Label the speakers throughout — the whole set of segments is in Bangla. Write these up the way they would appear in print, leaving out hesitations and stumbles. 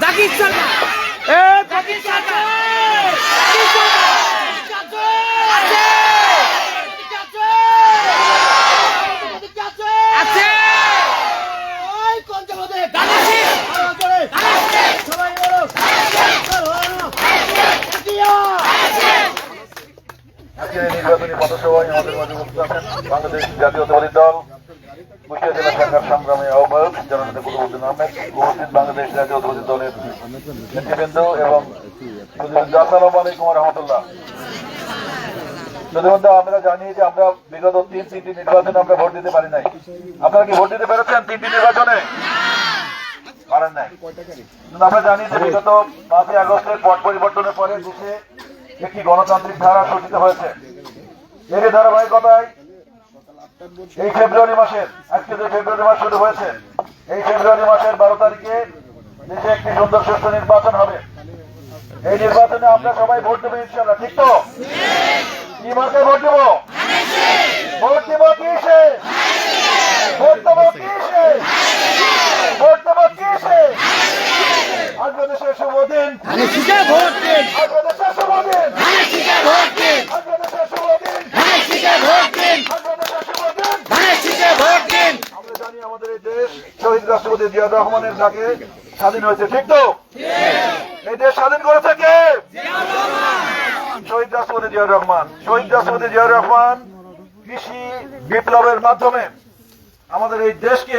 Speaker 1: জাকির সরকার জাকির সরকার
Speaker 2: নির্বাচনী পথসভায় আমাদের মাঝে উপস্থিত আছেন বাংলাদেশ জাতীয়তাবাদী দল কুষ্টিয়া জেলা শাখার সংগ্রামী আহ্বায়ক জননেতা কুতুবউদ্দিন আহমেদ, উপস্থিত বাংলাদেশ জাতীয়তাবাদী দলের নেতৃবৃন্দ এবং আসসালামু আলাইকুম ওয়া রাহমাতুল্লাহ। প্রতিবন্ধু, আমরা জানি যে আমরা বিগত তিনটি নির্বাচনে আমরা ভোট দিতে পারি নাই। আপনারা কি ভোট দিতে পেরেছেন তিনটি নির্বাচনে? পারেন নাই। আমরা জানি যে বিগত 5ই আগস্টের পট পরিবর্তনের পরে দেশে একটি গণতান্ত্রিক ধারা সূচিত হয়েছে। এর ধারাবাহিকতায় এই ফেব্রুয়ারি মাসের, আজকে যে ফেব্রুয়ারি মাস শুরু হয়েছে, এই ফেব্রুয়ারি মাসের 12 তারিখে দেশে একটি সুন্দর সুষ্ঠু নির্বাচন হবে। এই নির্বাচনে আমরা সবাই ভোট দেবো ইনশাআল্লাহ, ঠিক তো? কি মার্কায় ভোট দেবো? ভোট দেবো কিসে? ভোট দেবো কিসে? ভোট দেবো কিসে? আজকে দেশের শুভ দিন,
Speaker 1: ভোট দিন,
Speaker 2: আজকে দেশের শুভ দিন,
Speaker 1: ভোট দিন,
Speaker 2: আজকে দেশের শুভ দিন,
Speaker 1: ভোট দিন,
Speaker 2: আজকে দেশের শুভ দিন।
Speaker 1: ভোট দিন।
Speaker 2: আমরা জানি আমাদের এই দেশ শহীদ রাষ্ট্রপতি জিয়াউর রহমানের ডাকে স্বাধীন হয়েছে, ঠিক তো? এই দেশ স্বাধীন করেছে কে? শহীদ রাষ্ট্রপতি জিয়াউর রহমান। শহীদ রাষ্ট্রপতি জিয়াউর রহমান কৃষি বিপ্লবের মাধ্যমে আমাদের এই দেশকে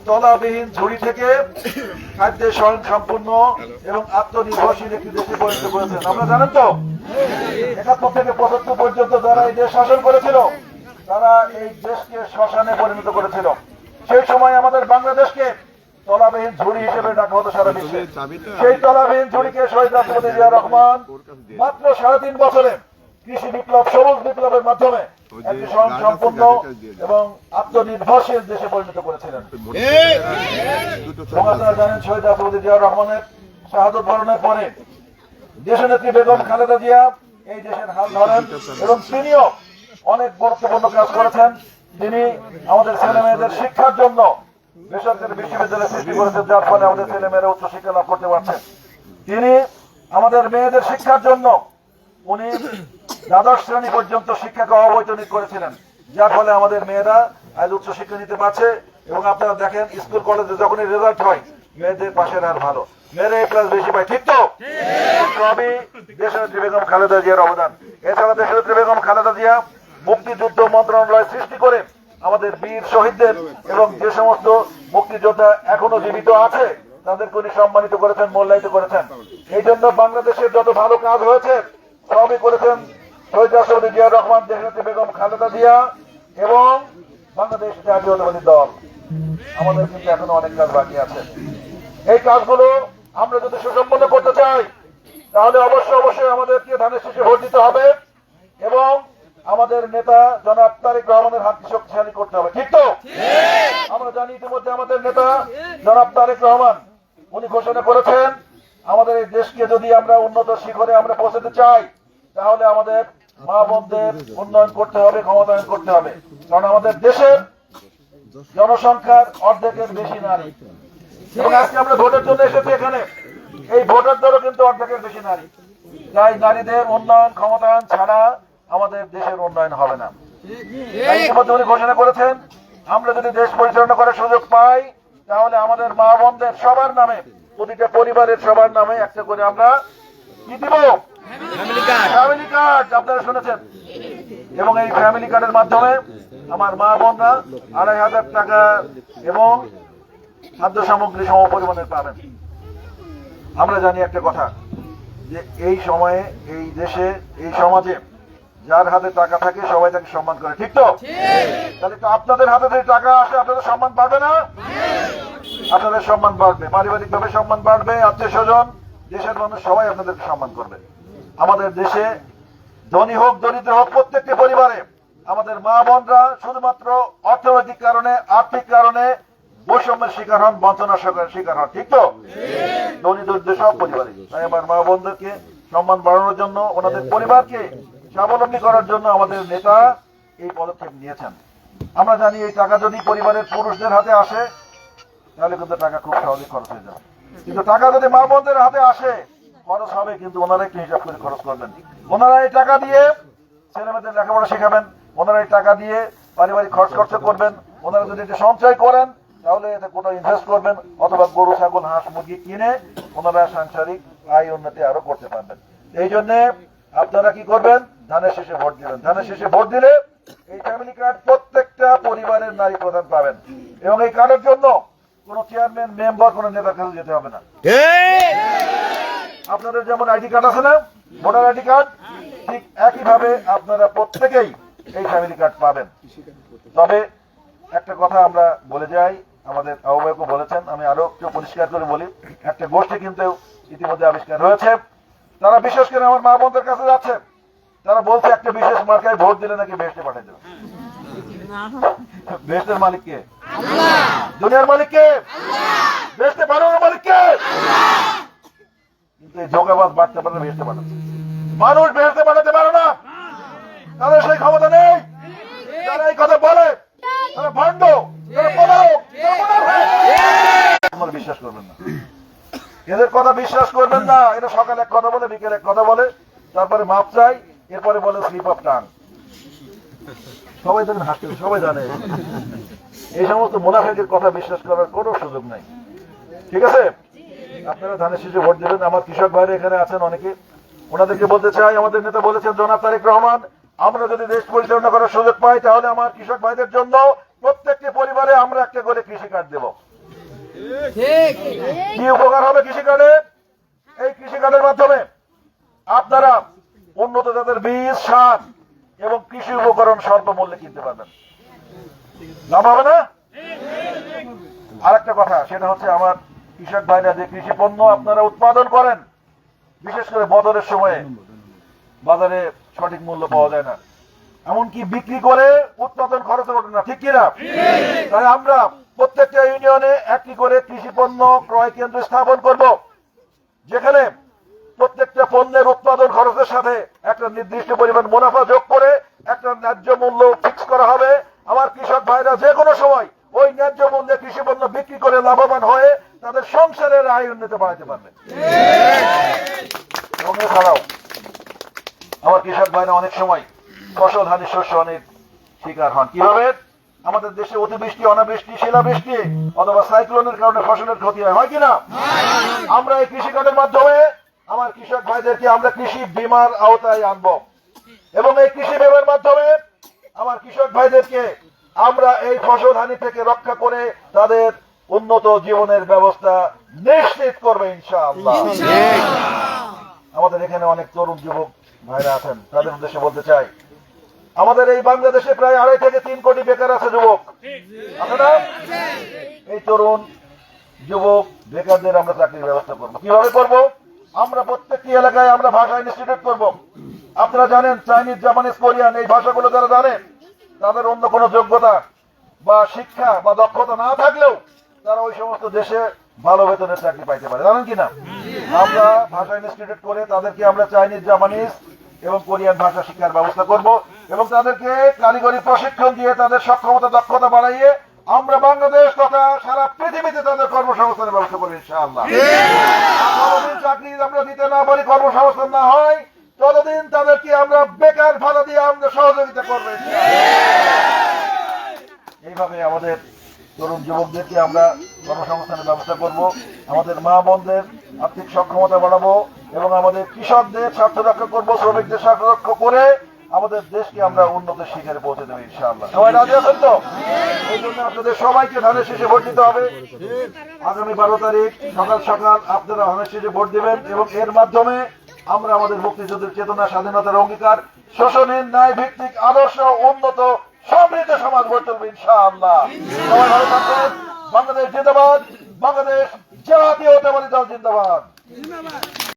Speaker 2: তলাবিহীন ঝুড়ি থেকে খাদ্যে স্বয়ং সম্পূর্ণ এবং আত্মনির্ভরশীল একটি দেশে পরিণত করেছেন। আপনারা জানেন তো, 71 থেকে 75 পর্যন্ত যারা এই দেশ শাসন করেছিল তারা এই দেশকে শ্মশানে পরিণত করেছিল। সেই সময় আমাদের বাংলাদেশকে তলাবিহীন ঝুড়ি হিসেবে ডাকা হতো সারা বিশ্বে। সেই তলাবিহীন ঝুড়িকে শহীদ রাষ্ট্রপতি জিয়াউর রহমান মাত্র 3.5 বছরে কৃষি বিপ্লব, সবুজ বিপ্লবের মাধ্যমে একটি স্বয়ং সম্পূর্ণ এবং আত্মনির্ভরশীল দেশে পরিণত করেছিলেন। এবং আপনারা জানেন শহীদ রাষ্ট্রপতি জিয়াউর রহমানের শাহাদত বরণের পরে দেশনেত্রী বেগম খালেদা জিয়া এই দেশের হাল ধরেন এবং তিনিও অনেক গুরুত্বপূর্ণ কাজ করেছেন। তিনি আমাদের ছেলে মেয়েদের শিক্ষার জন্য বেসরকারি বিশ্ববিদ্যালয় সৃষ্টি করেছেন, যার ফলে আমাদের ছেলে মেয়েরা উচ্চ শিক্ষা লাভ করতে পারছেন। তিনি আমাদের মেয়েদের শিক্ষার জন্য উনি দ্বাদশ শ্রেণী পর্যন্ত শিক্ষাকে অবৈতনিক করেছিলেন, যার ফলে আমাদের মেয়েরা আজ উচ্চ শিক্ষা নিতে পারছে। এবং আপনারা দেখেন স্কুল কলেজে যখনই রেজাল্ট হয় মেয়েদের পাশের আর ভালো, মেয়েরা A+ বেশি পায়, ঠিক তো? সবই দেশনেত্রী বেগম খালেদা জিয়ার অবদান। এছাড়া দেশনেত্রী বেগম খালেদা জিয়া মুক্তিযুদ্ধ মন্ত্রণালয় সৃষ্টি করে আমাদের বীর শহীদদের এবং যে সমস্ত মুক্তিযোদ্ধা এখনো জীবিত আছে তাদেরকে উনি সম্মানিত করেছেন, মূল্যায়িত করেছেন। এই জন্য বাংলাদেশের যত ভালো কাজ হয়েছে সবই করেছেন শহীদ রাষ্ট্রপতি জিয়াউর রহমান, দেশনেত্রী বেগম খালেদা জিয়া এবং বাংলাদেশ জাতীয়তাবাদী দল। আমাদের কিন্তু এখনো অনেক কাজ বাকি আছে। এই কাজগুলো আমরা যদি সুসম্পন্ন করতে চাই তাহলে অবশ্যই আমাদেরকে ধানের শীষে ভোট দিতে হবে এবং আমাদের নেতা জনাব তারেক রহমানের হাতকে শক্তিশালী করতে হবে, ঠিক তো? আমরা জানি ইতিমধ্যে আমাদের নেতা জনাব তারেক রহমান উনি ঘোষণা করেছেন আমাদের এই দেশকে যদি আমরা উন্নত শিখরে আমরা পৌঁছাতে চাই তাহলে আমাদের মা বোনদের উন্নয়ন করতে হবে, ক্ষমতায়ন করতে হবে। কারণ আমাদের দেশের জনসংখ্যার অর্ধেকের বেশি নারী এবং আজকে আমরা ভোটের জন্য এসেছি এখানে। এই ভোটার দলও কিন্তু অর্ধেকের বেশি নারী। তাই নারীদের উন্নয়ন, ক্ষমতায়ন ছাড়া আমাদের দেশের উন্নয়ন হবে না। ইতিমধ্যে উনি ঘোষণা করেছেন আমরা যদি দেশ পরিচালনা করার সুযোগ পাই তাহলে আমাদের মা বোনদের সবার নামে, প্রতিটা পরিবারের সবার নামে একটা করে আমরা কি দিব? Family card. আপনারা শুনেছেন। এবং এই ফ্যামিলি কার্ডের মাধ্যমে আমার মা বোনরা 2,500 টাকা এবং খাদ্য সামগ্রী সম পরিমাণে পাবেন। আমরা জানি একটা কথা যে এই সময়ে, এই দেশে, এই সমাজে যার হাতে টাকা থাকে সবাই তাকে সম্মান করে, ঠিক তো? তাহলে তো আপনাদের হাতে যদি টাকা আসে আপনাদের সম্মান বাড়বে না? আপনাদের সম্মান বাড়বে, পারিবারিক ভাবে সম্মান বাড়বে, আত্মীয় স্বজন, দেশের মানুষ সবাই আপনাদেরকে সম্মান করবে। আমাদের দেশে ধনী হোক দরিদ্র হোক প্রত্যেকটি পরিবারে আমাদের মা বোনরা শুধুমাত্র অর্থনৈতিক কারণে, আর্থিক কারণে বৈষম্যের শিকার হন, বঞ্চনার শিকার হন, ঠিক তো? ধনী দরিদ্র সব পরিবারে। তাই আমার মা বোনদেরকে সম্মান বাড়ানোর জন্য, ওনাদের পরিবারকে স্বাবলম্বী করার জন্য আমাদের নেতা এই পদক্ষেপ নিয়েছেন। আমরা জানি এই টাকা যদি পরিবারের পুরুষদের হাতে আসে তাহলে কিন্তু টাকা খুব সহজে খরচ হয়ে যাবে। কিন্তু টাকা যদি মা বোনদের হাতে আসে খরচ হবে, কিন্তু ওনারা একটু হিসাব করে খরচ করবেন। ওনারা এই টাকা দিয়ে ছেলেমেয়েদের লেখাপড়া শেখাবেন, ওনারা এই টাকা দিয়ে পারিবারিক খরচ করবেন। ওনারা যদি এটা সঞ্চয় করেন তাহলে এতে কোথাও ইনভেস্ট করবেন, অথবা গরু ছাগল হাঁস মুরগি কিনে ওনারা সাংসারিক আয় উন্নতি আরো করতে পারবেন। এই জন্য আপনারা কি করবেন, ধানের শেষে ভোট দিবেন। ধানের শেষে ভোট দিলে এই ফ্যামিলি কার্ড প্রত্যেকটা পরিবারের নারী প্রধান পাবেন, এবং এই কার্ডের জন্য কোন চেয়ারম্যান মেম্বার কোন নেতার কাছে যেতে হবে না। আপনাদের যেমন আইডি কার্ড আছে না, ভোটার আইডি কার্ড, ঠিক একইভাবে আপনারা প্রত্যেকেই এই ফ্যামিলি কার্ড পাবেন। তবে একটা কথা আমরা বলে যাই, আমাদের আহ্বায়কও বলেছেন, আমি আরো একটু পরিষ্কার করে বলি, একটা গোষ্ঠী কিন্তু ইতিমধ্যে আবিষ্কার হয়েছে, তারা বিশেষ করে আমার মা বোনদের কাছে যাচ্ছে, তারা বলছে একটা বিশেষ মার্কায় ভোট দিলে নাকি বেহেশতে পাঠিয়ে দেবে। বেহেশতের মালিক কে? দুনিয়ার মালিক কে? বেহেশতে বানানোর মালিক কে? কিন্তু এই ধোঁকাবাজ বাড়তে পারে বেহেশতে বানাচ্ছে। মানুষ বেহেশতে বানাতে পারে না, তাদের সেই ক্ষমতা নেই। যারা এই কথা বলে তারা ভণ্ড, তারা প্রতারক, তারা বিশ্বাস করবেন না, এদের কথা বিশ্বাস করবেন না। এরা সকালে এক কথা বলে, বিকেলে এক কথা বলে, তারপরে মাপ চাই, এরপরে বলে স্লিপ অফ টাং। সবাই দেখেন হাসতে, সবাই জানে এই সমস্ত মুনাফিকের কথা বিশ্বাস করার কোনো সুযোগ নাই। ঠিক আছে, আপনারা ধানের শীষে ভোট দেবেন। আমার কৃষক ভাইরা এখানে আছেন অনেকে, ওনাদেরকে বলতে চাই, আমাদের নেতা বলেছেন জনাব তারেক রহমান, আমরা যদি দেশ পরিচালনা করার সুযোগ পাই তাহলে আমার কৃষক ভাইদের জন্য প্রত্যেকটি পরিবারে আমরা একটা করে কৃষি কার্ড দেব। কি উপকার হবে কৃষি কার্ডে? এই কৃষি কার্ডের মাধ্যমে আপনারা উন্নত জাতের বীজ, সার এবং কৃষি উপকরণ স্বল্প মূল্যে কিনতে পারবেন। লাভ হবে না? আর একটা কথা, সেটা হচ্ছে আমার কৃষক ভাইরা যে কৃষি পণ্য আপনারা উৎপাদন করেন, বিশেষ করে বদলের সময়ে বাজারে সঠিক মূল্য পাওয়া যায় না, এমনকি বিক্রি করে উৎপাদন খরচ ওঠে না, ঠিক কিনা? তাই আমরা প্রত্যেকটা ইউনিয়নে একটি করে কৃষি পণ্য ক্রয় কেন্দ্র স্থাপন করব, যেখানে প্রত্যেকটা পণ্যের উৎপাদন খরচের সাথে একটা নির্দিষ্ট পরিমাণ মুনাফা যোগ করে একটা ন্যায্য মূল্য ফিক্স করা হবে। আমার কৃষক ভাইরা যে কোনো সময় ওই ন্যায্য মূল্যে কৃষি পণ্য বিক্রি করে লাভবান হয়ে তাদের সংসারের আয় উন্নতি বাড়াতে পারবে। এবং এছাড়াও আমার কৃষক ভাইরা অনেক সময় ফসল হানি, শস্য হানির শিকার হন। কিভাবে? আমাদের দেশে অতিবৃষ্টি, অনাবৃষ্টি, শিলাবৃষ্টি অথবা সাইক্লোনের কারণে ফসলের ক্ষতি হয় কিনা? আমরা এই কৃষি কার্ডের মাধ্যমে আমার কৃষক ভাইদেরকে আমরা কৃষি বীমার আওতায় আনব, এবং এই কৃষি বীমার মাধ্যমে আমার কৃষক ভাইদেরকে আমরা এই ফসল হানি থেকে রক্ষা করে তাদের উন্নত জীবনের ব্যবস্থা নিশ্চিত করবে ইনশাআল্লাহ। আমাদের এখানে অনেক তরুণ যুবক ভাইরা আছেন, তাদের উদ্দেশ্যে বলতে চাই, আমাদের এই বাংলাদেশে প্রায় 2.5 থেকে 3 কোটি বেকার আছে যুবক, আছে না? এই তরুণ যুবক বেকারদের আমরা চাকরির ব্যবস্থা করবো। কিভাবে করব? আমরা প্রত্যেকটি এলাকায় আমরা ভাষা ইনস্টিটিউট করব। আপনারা জানেন চাইনিজ, জাপানিজ, কোরিয়ান এই ভাষাগুলো যারা জানেন, তাদের অন্য কোনো যোগ্যতা বা শিক্ষা বা দক্ষতা না থাকলেও তারা ওই সমস্ত দেশে ভালো বেতনের চাকরি পাইতে পারে, জানেন কিনা? আমরা ভাষা ইনস্টিটিউট করে তাদেরকে আমরা চাইনিজ, জাপানিজ এবং কোরিয়ান ভাষা শিক্ষার ব্যবস্থা করব, এবং তাদেরকে কারিগরি প্রশিক্ষণ দিয়ে তাদের সক্ষমতা, দক্ষতা বাড়াইয়ে আমরা বাংলাদেশ তথা সারা পৃথিবীতে তাদের কর্মসংস্থানের ব্যবস্থা করবো ইনশাআল্লাহ। যতদিন চাকরি আমরা দিতে না পারি, কর্মসংস্থান না হয়, ততদিন তাদেরকে আমরা বেকার ভাড়া দিয়ে আমরা সহযোগিতা করবো। এইভাবে আমাদের তরুণ যুবকদেরকে আমরা কর্মসংস্থানের ব্যবস্থা করব, আমাদের মা বোনদের আর্থিক সক্ষমতা বাড়াবো, এবং আমাদের কৃষকদের স্বার্থ রক্ষা করবো, শ্রমিকদের স্বার্থ রক্ষা করে আমাদের দেশকে আমরা উন্নত শিখরে পৌঁছে দেবো ইনশাআল্লাহ। সবাই রাজি আছেন তো? এই জন্য আপনাদের সবাইকে ধানের শীষে ভোট দিতে হবে। আগামী 12 তারিখ সকাল সকাল আপনারা ধানের শীষে ভোট দিবেন, এবং এর মাধ্যমে আমরা আমাদের মুক্তিযুদ্ধের চেতনা, স্বাধীনতার অঙ্গীকার, শোষণহীন, ন্যায় ভিত্তিক, আদর্শ, উন্নত, সমৃদ্ধ সমাজ গড়ে তুলবে ইনশাআল্লাহ। সবাই ভালো থাকবেন। বাংলাদেশ জিন্দাবাদ, বাংলাদেশ জাতীয়তাবাদী দল জিন্দাবাদ।